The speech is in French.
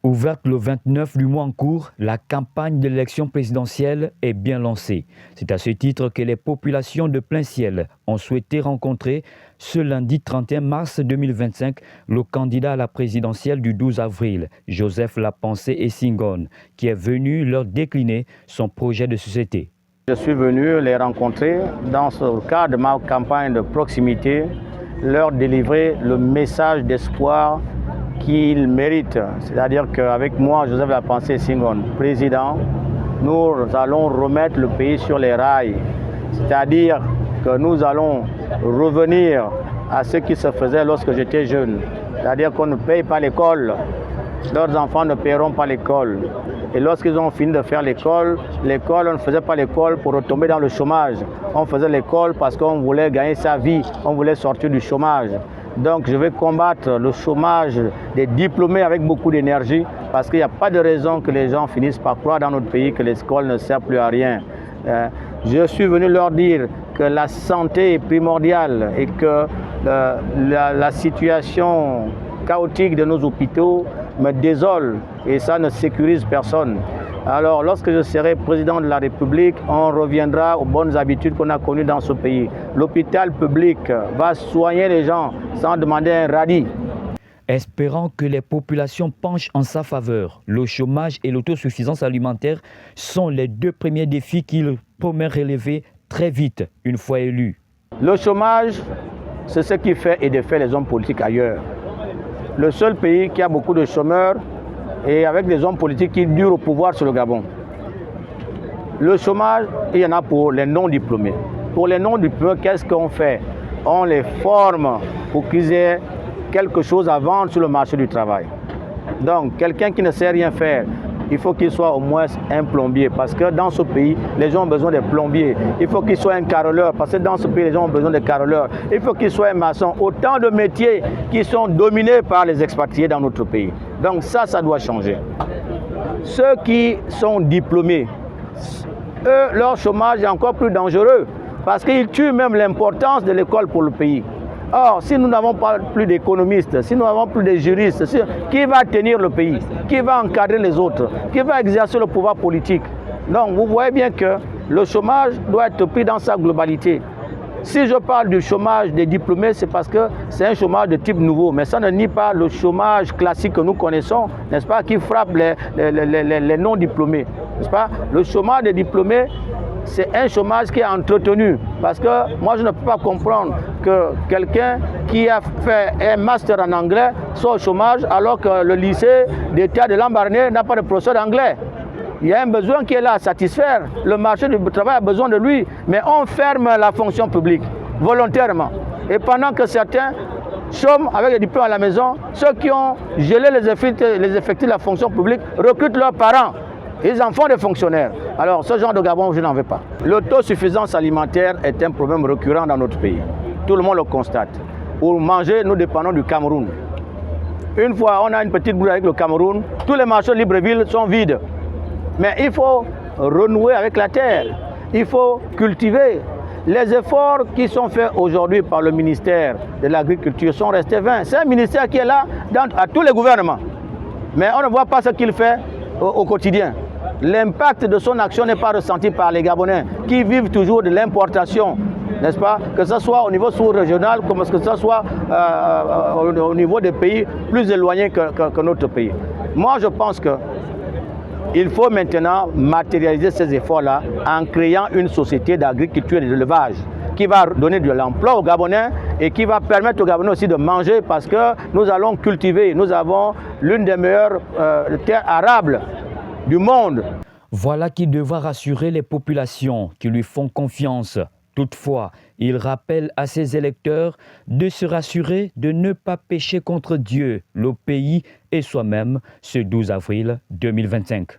Ouverte le 29 du mois en cours, la campagne de l'élection présidentielle est bien lancée. C'est à ce titre que les populations de plein ciel ont souhaité rencontrer ce lundi 31 mars 2025 le candidat à la présidentielle du 12 avril, Joseph Lapensée Essingone, qui est venu leur décliner son projet de société. Je suis venu les rencontrer dans ce cadre de ma campagne de proximité, leur délivrer le message d'espoir qu'ils méritent. C'est-à-dire qu'avec moi, Joseph Lapensée Essingone, président, nous allons remettre le pays sur les rails. C'est-à-dire que nous allons revenir à ce qui se faisait lorsque j'étais jeune. C'est-à-dire qu'on ne paye pas l'école, leurs enfants ne paieront pas l'école. Et lorsqu'ils ont fini de faire l'école, on ne faisait pas l'école pour retomber dans le chômage. On faisait l'école parce qu'on voulait gagner sa vie, on voulait sortir du chômage. Donc je vais combattre le chômage des diplômés avec beaucoup d'énergie parce qu'il n'y a pas de raison que les gens finissent par croire dans notre pays que l'école ne sert plus à rien. Je suis venu leur dire que la santé est primordiale et que la situation chaotique de nos hôpitaux me désole et ça ne sécurise personne. Alors lorsque je serai président de la République, on reviendra aux bonnes habitudes qu'on a connues dans ce pays. L'hôpital public va soigner les gens sans demander un radis. Espérant que les populations penchent en sa faveur, le chômage et l'autosuffisance alimentaire sont les deux premiers défis qu'il promet relever très vite une fois élu. Le chômage, c'est ce qui fait et défait les hommes politiques ailleurs. Le seul pays qui a beaucoup de chômeurs et avec des hommes politiques qui durent au pouvoir sur le Gabon. Le chômage, il y en a pour les non-diplômés. Pour les non-diplômés, qu'est-ce qu'on fait? On les forme pour qu'ils aient quelque chose à vendre sur le marché du travail. Donc, quelqu'un qui ne sait rien faire, il faut qu'il soit au moins un plombier parce que dans ce pays, les gens ont besoin de plombiers. Il faut qu'il soit un carreleur parce que dans ce pays, les gens ont besoin de carreleurs. Il faut qu'il soit un maçon. Autant de métiers qui sont dominés par les expatriés dans notre pays. Donc ça doit changer. Ceux qui sont diplômés, eux, leur chômage est encore plus dangereux parce qu'ils tuent même l'importance de l'école pour le pays. Or, si nous n'avons pas plus d'économistes, si nous n'avons plus de juristes, qui va tenir le pays? Qui va encadrer les autres? Qui va exercer le pouvoir politique? Donc, vous voyez bien que le chômage doit être pris dans sa globalité. Si je parle du chômage des diplômés, c'est parce que c'est un chômage de type nouveau. Mais ça ne nie pas le chômage classique que nous connaissons, n'est-ce pas, qui frappe les non-diplômés, n'est-ce pas? Le chômage des diplômés, c'est un chômage qui est entretenu. Parce que moi, je ne peux pas comprendre que quelqu'un qui a fait un master en anglais soit au chômage alors que le lycée d'État de Lambaréné n'a pas de professeur d'anglais. Il y a un besoin qui est là à satisfaire. Le marché du travail a besoin de lui. Mais on ferme la fonction publique volontairement. Et pendant que certains chôment avec des diplômes à la maison, ceux qui ont gelé les effectifs de la fonction publique recrutent leurs parents. Ils en font des fonctionnaires. Alors, ce genre de Gabon, je n'en veux pas. L'autosuffisance alimentaire est un problème récurrent dans notre pays. Tout le monde le constate. Pour manger, nous dépendons du Cameroun. Une fois, on a une petite brouille avec le Cameroun, tous les marchés de Libreville sont vides. Mais il faut renouer avec la terre. Il faut cultiver. Les efforts qui sont faits aujourd'hui par le ministère de l'Agriculture sont restés vains. C'est un ministère qui est là à tous les gouvernements. Mais on ne voit pas ce qu'il fait au quotidien. L'impact de son action n'est pas ressenti par les Gabonais qui vivent toujours de l'importation, n'est-ce pas? Que ce soit au niveau sous-régional, comme que ce soit au niveau des pays plus éloignés que notre pays. Moi, je pense qu'il faut maintenant matérialiser ces efforts-là en créant une société d'agriculture et d'élevage qui va donner de l'emploi aux Gabonais et qui va permettre aux Gabonais aussi de manger parce que nous allons cultiver. Nous avons l'une des meilleures terres arables du monde. Voilà qui devra rassurer les populations qui lui font confiance. Toutefois, il rappelle à ses électeurs de se rassurer de ne pas pécher contre Dieu, le pays et soi-même ce 12 avril 2025.